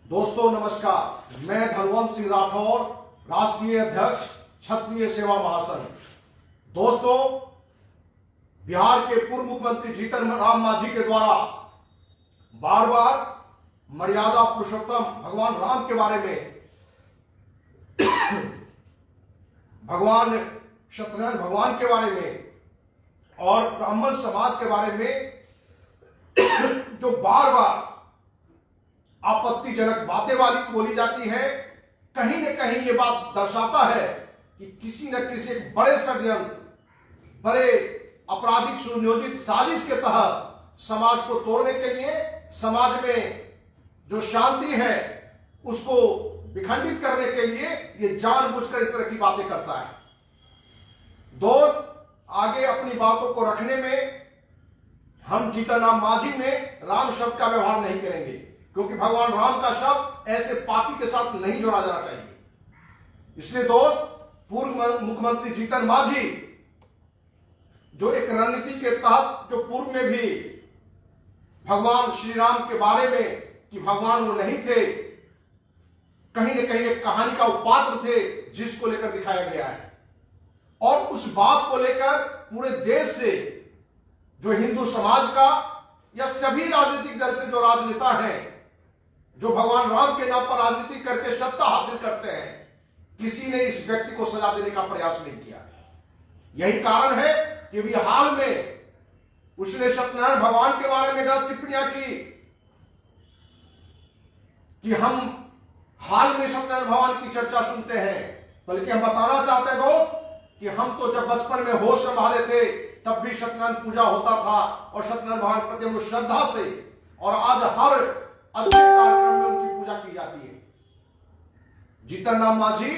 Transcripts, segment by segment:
दोस्तों नमस्कार, मैं धनवंत सिंह राठौर, राष्ट्रीय अध्यक्ष क्षत्रिय सेवा महासंघ। दोस्तों, बिहार के पूर्व मुख्यमंत्री जीतन राम मांझी के द्वारा बार बार मर्यादा पुरुषोत्तम भगवान राम के बारे में, भगवान सत्यनारायण भगवान के बारे में और ब्राह्मण समाज के बारे में जो बार बार आपत्तिजनक बातें वाली बोली जाती है, कहीं न कहीं ये बात दर्शाता है कि किसी न किसी एक बड़े षड्यंत्र, बड़े आपराधिक सुनियोजित साजिश के तहत समाज को तोड़ने के लिए, समाज में जो शांति है उसको विखंडित करने के लिए ये जानबूझकर इस तरह की बातें करता है। दोस्त, आगे अपनी बातों को रखने में हम जीतन राम मांझी में राम शब्द का व्यवहार नहीं करेंगे, क्योंकि भगवान राम का शब्द ऐसे पापी के साथ नहीं जोड़ा जाना चाहिए। इसलिए दोस्त, पूर्व मुख्यमंत्री जीतन मांझी जो एक रणनीति के तहत, जो पूर्व में भी भगवान श्री राम के बारे में कि भगवान वो नहीं थे, कहीं न कहीं एक कहानी का उपात्र थे जिसको लेकर दिखाया गया है, और उस बात को लेकर पूरे देश से जो हिंदू समाज का या सभी राजनीतिक दल से जो राजनेता हैं, जो भगवान राम के नाम पर राजनीति करके सत्ता हासिल करते हैं, किसी ने इस व्यक्ति को सजा देने का प्रयास नहीं किया। यही कारण है कि भी हाल में उसने सत्यनारायण भगवान के बारे में गलत टिप्पणियां की कि हम हाल में सत्यनारायण भगवान की चर्चा सुनते हैं, बल्कि हम बताना चाहते हैं दोस्त कि हम तो जब बचपन में होश संभाले थे तब भी सत्यनारायण पूजा होता था और सत्यनारायण भगवान के प्रति हम लोग श्रद्धा से, और आज हर अच्छे कार्यक्रम में उनकी पूजा की जाती है। जीतन राम मांझी,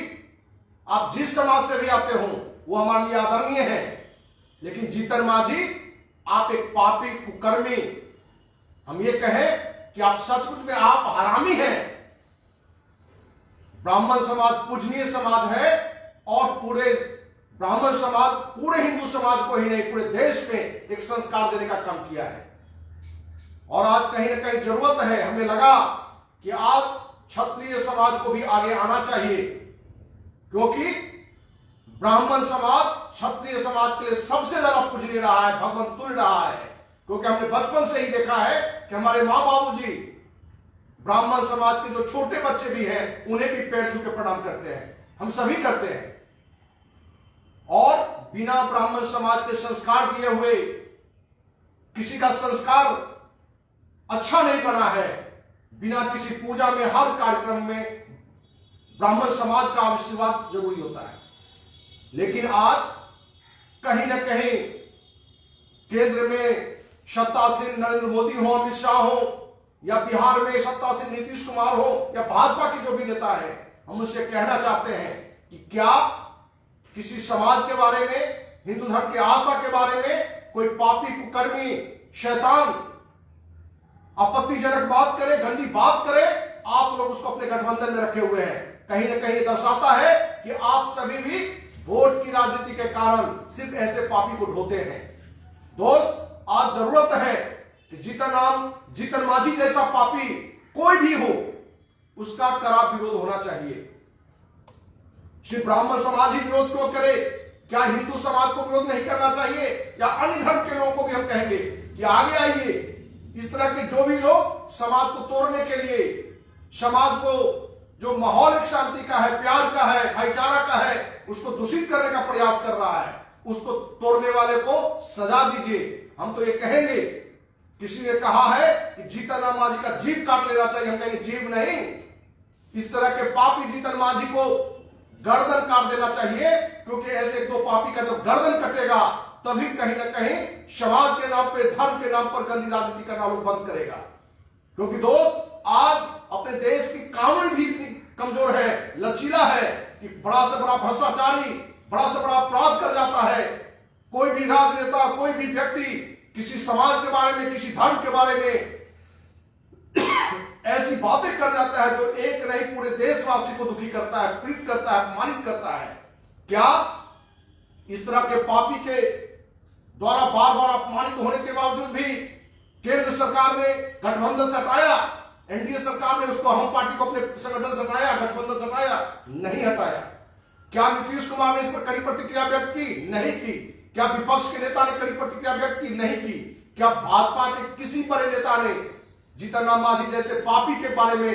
आप जिस समाज से भी आते हो वो हमारे लिए आदरणीय है, लेकिन जीतन मांझी आप एक पापी कुकर्मी, हम ये कहें कि आप सचमुच में आप हरामी हैं। ब्राह्मण समाज पूजनीय समाज है और पूरे ब्राह्मण समाज पूरे हिंदू समाज को ही नहीं, पूरे देश में एक संस्कार देने का काम किया है। और आज कहीं ना कहीं जरूरत है, हमें लगा कि आज क्षत्रिय समाज को भी आगे आना चाहिए, क्योंकि ब्राह्मण समाज क्षत्रिय समाज के लिए सबसे ज्यादा पूजनीय रहा है, भगवान तुल्य रहा है। क्योंकि हमने बचपन से ही देखा है कि हमारे मां बाबूजी ब्राह्मण समाज के जो छोटे बच्चे भी हैं उन्हें भी पैर छू के प्रणाम करते हैं, हम सभी करते हैं। और बिना ब्राह्मण समाज के संस्कार दिए हुए किसी का संस्कार अच्छा नहीं बना है। बिना किसी पूजा में हर कार्यक्रम में ब्राह्मण समाज का आशीर्वाद जरूरी होता है। लेकिन आज कहीं ना कहीं केंद्र में सत्तासीन नरेंद्र मोदी हो, अमित शाह हो, या बिहार में सत्तासीन नीतीश कुमार हो, या भाजपा के जो भी नेता हैं, हम उससे कहना चाहते हैं कि क्या किसी समाज के बारे में, हिंदू धर्म के आस्था के बारे में कोई पापी कुकर्मी शैतान आपत्तिजनक बात करे, गंदी बात करे, आप लोग उसको अपने गठबंधन में रखे हुए हैं। कहीं ना कहीं दर्शाता है कि आप सभी भी वोट की राजनीति के कारण सिर्फ ऐसे पापी को ढोते हैं। दोस्त, आज जरूरत है कि जीतन मांझी जैसा पापी कोई भी हो, उसका कड़ा विरोध होना चाहिए। सिर्फ ब्राह्मण समाज ही विरोध क्यों करे? क्या हिंदू समाज को विरोध नहीं करना चाहिए? या अन्य धर्म के लोगों को भी हम कहेंगे कि आगे आइए, इस तरह के जो भी लोग समाज को तोड़ने के लिए, समाज को जो माहौल एक शांति का है, प्यार का है, भाईचारा का है, उसको दूषित करने का प्रयास कर रहा है, उसको तोड़ने वाले को सजा दीजिए। हम तो ये कहेंगे, किसी ने कहा है कि जीतन राम मांझी का जीभ काट लेना चाहिए, हम कहेंगे जीभ नहीं, इस तरह के पापी जीतन मांझी को गर्दन काट देना चाहिए, क्योंकि ऐसे दो पापी का जब गर्दन कटेगा तभी कहीं ना कहीं समाज के नाम पे, धर्म के नाम पर गंदी राजनीति करना लोग बंद करेगा। क्योंकि दोस्त, आज अपने देश की कानून भी इतनी कमजोर है, लचीला है कि बड़ा से बड़ा भ्रष्टाचारी, बड़ा से बड़ा अपराध कर जाता है। कोई भी राजनेता, कोई भी व्यक्ति किसी समाज के बारे में, किसी धर्म के बारे में ऐसी बातें कर जाता है जो एक नहीं पूरे देशवासी को दुखी करता है, पीड़ित करता है, अपमानित करता है। क्या इस तरह के पापी के द्वारा बार बार अपमानित होने के बावजूद भी केंद्र सरकार ने गठबंधन से हटाया, एनडीए सरकार ने उसको, हम पार्टी को अपने संगठन से हटाया, गठबंधन से हटाया? नहीं हटाया। क्या नीतीश कुमार ने इस पर कड़ी प्रतिक्रिया व्यक्त की? नहीं की। क्या विपक्ष के नेता ने कड़ी प्रतिक्रिया व्यक्त की? नहीं की। क्या भाजपा के किसी बड़े नेता ने जीतन राम मांझी जैसे पापी के बारे में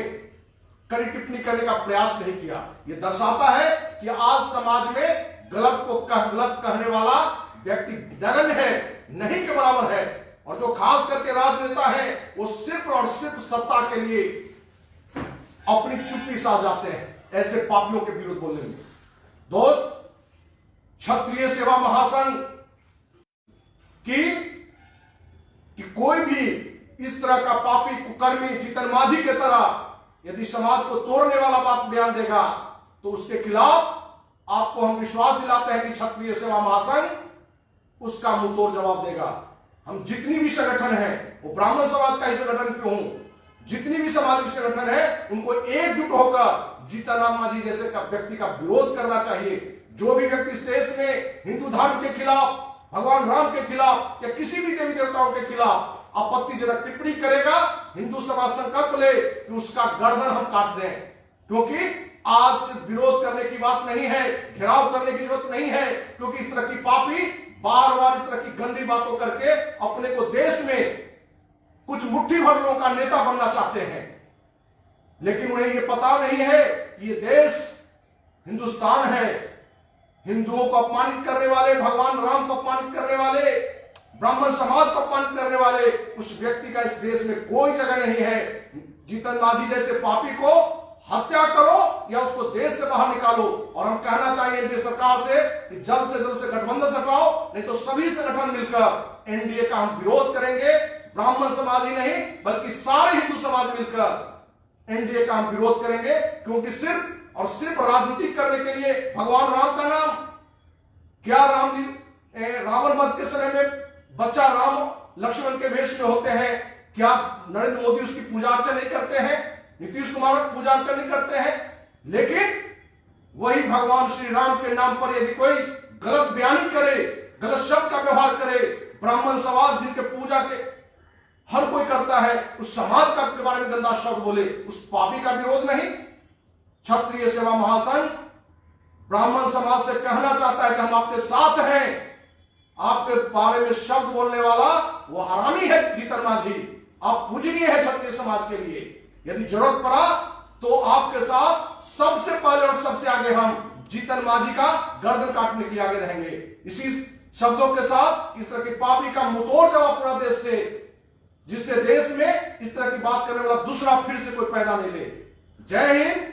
कड़ी टिप्पणी करने का प्रयास नहीं किया? यह दर्शाता है कि आज समाज में गलत को गलत कहने वाला व्यक्ति नगण्य है, नहीं के बराबर है। और जो खास करके राजनेता है वो सिर्फ और सिर्फ सत्ता के लिए अपनी चुप्पी साध जाते हैं ऐसे पापियों के विरुद्ध बोलने में। दोस्त, क्षत्रिय सेवा महासंघ कि कोई भी इस तरह का पापी कुकर्मी जीतन मांझी की तरह यदि समाज को तोड़ने वाला बात बयान देगा तो उसके खिलाफ आपको हम विश्वास दिलाते हैं कि क्षत्रिय सेवा महासंघ उसका मुंहतोड़ जवाब देगा। हम जितनी भी संगठन है, वो ब्राह्मण समाज का ही संगठन क्यों हो, जितनी भी सामाजिक संगठन है, उनको एकजुट होकर जीतन राम मांझी जैसे व्यक्ति का विरोध करना चाहिए। जो भी व्यक्ति इस देश में हिंदू धर्म के खिलाफ, भगवान राम के खिलाफ या किसी भी देवी देवताओं के खिलाफ आपत्तिजनक टिप्पणी करेगा, हिंदू समाज संकल्प ले कि उसका गर्दन हम काट दें। क्योंकि आज सिर्फ विरोध करने की बात नहीं है, घेराव करने की जरूरत नहीं है, क्योंकि इस तरह की पापी बार बार इस तरह की गंदी बातों करके अपने को देश में कुछ मुट्ठी भर लोगों का नेता बनना चाहते हैं। लेकिन उन्हें यह पता नहीं है कि यह देश हिंदुस्तान है। हिंदुओं को अपमानित करने वाले, भगवान राम को अपमानित करने वाले, ब्राह्मण समाज को अपमानित करने वाले उस व्यक्ति का इस देश में कोई जगह नहीं है। जीतन मांझी जैसे पापी को हत्या करो या उसको देश से बाहर निकालो। और हम कहना चाहिए एनडीए सरकार से कि जल्द से जल्द से गठबंधन से हटाओ, नहीं तो सभी संगठन मिलकर एनडीए का हम विरोध करेंगे। ब्राह्मण समाज ही नहीं बल्कि सारे हिंदू समाज मिलकर एनडीए का हम विरोध करेंगे। क्योंकि सिर्फ और सिर्फ राजनीति करने के लिए भगवान राम का नाम, क्या राम जी रावण वध के समय में बच्चा राम लक्ष्मण के वेश में होते हैं, क्या नरेंद्र मोदी उसकी पूजा अर्चना नहीं करते हैं, नीतीश कुमार पूजा अर्चना नहीं करते हैं? लेकिन वही भगवान श्री राम के नाम पर यदि कोई गलत बयानी करे, गलत शब्द का व्यवहार करे, ब्राह्मण समाज जिनके पूजा के हर कोई करता है, उस समाज का के बारे में गंदा शब्द बोले, उस पापी का विरोध नहीं। क्षत्रिय सेवा महासंघ ब्राह्मण समाज से कहना चाहता है कि हम आपके साथ हैं। आपके बारे में शब्द बोलने वाला वो हरामी है जीतन मांझी, आप पूजनीय है क्षत्रिय समाज के लिए। यदि जरूरत पड़ा तो आपके साथ सबसे पहले और सबसे आगे हम जीतन मांझी का गर्दन काटने के लिए आगे रहेंगे। इसी शब्दों के साथ इस तरह की पापी का मुंहतोड़ जवाब पूरा देश दे, जिससे देश में इस तरह की बात करने वाला दूसरा फिर से कोई पैदा नहीं ले। जय हिंद।